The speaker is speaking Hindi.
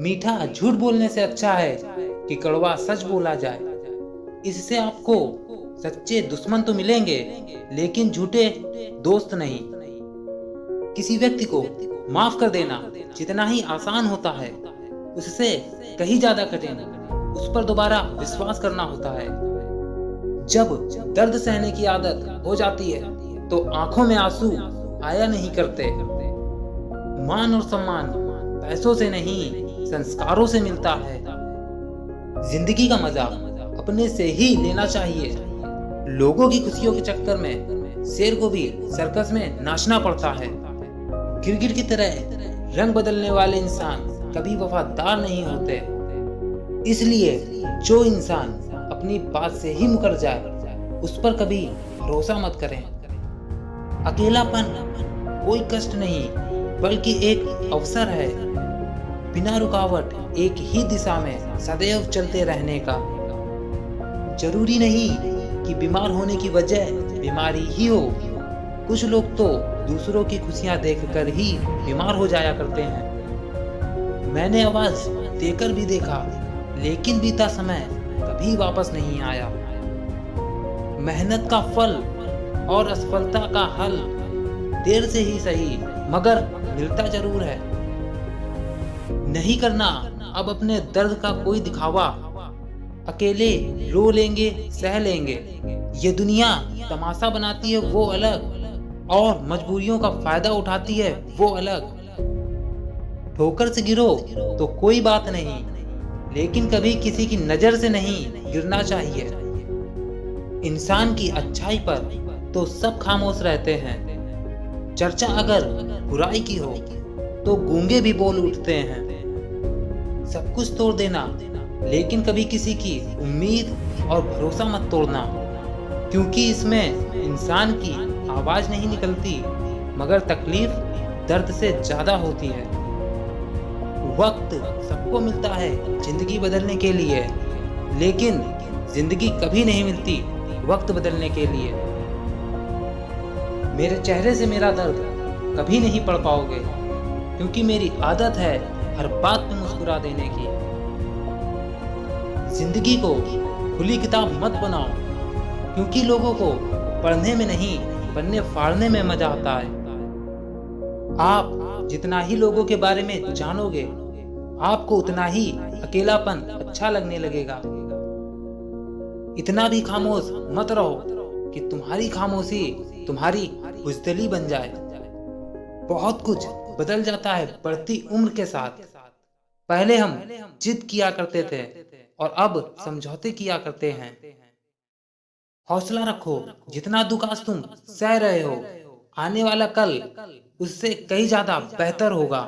मीठा झूठ बोलने से अच्छा है कि कड़वा सच बोला जाए। इससे आपको सच्चे दुश्मन तो मिलेंगे, लेकिन झूठे दोस्त नहीं। किसी व्यक्ति को माफ कर देना जितना ही आसान होता है, उससे कहीं ज्यादा कठिन उस पर दोबारा विश्वास करना होता है। जब दर्द सहने की आदत हो जाती है तो आंखों में आंसू आया नहीं करते। मान और सम्मान पैसों से नहीं, संस्कारों से मिलता है। जिंदगी का मजा अपने से ही लेना चाहिए। लोगों की खुशियों के चक्कर में शेर को भी सर्कस में नाचना पड़ता है। गिरगिट की तरह रंग बदलने वाले इंसान कभी वफादार नहीं होते। इसलिए जो इंसान अपनी बात से ही मुकर जाए, उस पर कभी भरोसा मत करें। अकेलापन कोई कष्ट नहीं, बल्कि एक अवसर है, बिना रुकावट एक ही दिशा में सदैव चलते रहने का। जरूरी नहीं कि बीमार होने की वजह बीमारी ही हो। कुछ लोग तो दूसरों की खुशियां देखकर ही बीमार हो जाया करते हैं। मैंने आवाज देकर भी देखा, लेकिन बीता समय कभी वापस नहीं आया। मेहनत का फल और असफलता का हल देर से ही सही, मगर मिलता जरूर है। नहीं करना अब अपने दर्द का कोई दिखावा। अकेले रो लेंगे, सह लेंगे। ये दुनिया तमाशा बनाती है वो अलग, और मजबूरियों का फायदा उठाती है वो अलग। ठोकर से गिरो तो कोई बात नहीं, लेकिन कभी किसी की नजर से नहीं गिरना चाहिए। इंसान की अच्छाई पर तो सब खामोश रहते हैं। चर्चा अगर बुराई की हो तो गूंगे भी बोल उठते हैं। सब कुछ तोड़ देना, लेकिन कभी किसी की उम्मीद और भरोसा मत तोड़ना, क्योंकि इसमें इंसान की आवाज नहीं निकलती, मगर तकलीफ दर्द से ज्यादा होती है। वक्त सबको मिलता है जिंदगी बदलने के लिए, लेकिन जिंदगी कभी नहीं मिलती वक्त बदलने के लिए। मेरे चेहरे से मेरा दर्द कभी नहीं पढ़ पाओगे, क्योंकि मेरी आदत है हर बात पे मुस्कुरा देने की। जिंदगी को खुली किताब मत बनाओ, क्योंकि लोगों को पढ़ने में नहीं, पन्ने फाड़ने में मजा आता है। आप जितना ही लोगों के बारे में जानोगे, आपको उतना ही अकेलापन अच्छा लगने लगेगा। इतना भी खामोश मत रहो कि तुम्हारी खामोशी तुम्हारी बुज़दिली बन जाए। बहुत कुछ बदल जाता है बढ़ती उम्र के साथ। पहले हम जिद किया करते थे और अब समझौते किया करते हैं। हौसला रखो, जितना दुख आज तुम सह रहे हो, आने वाला कल उससे कहीं ज्यादा बेहतर होगा।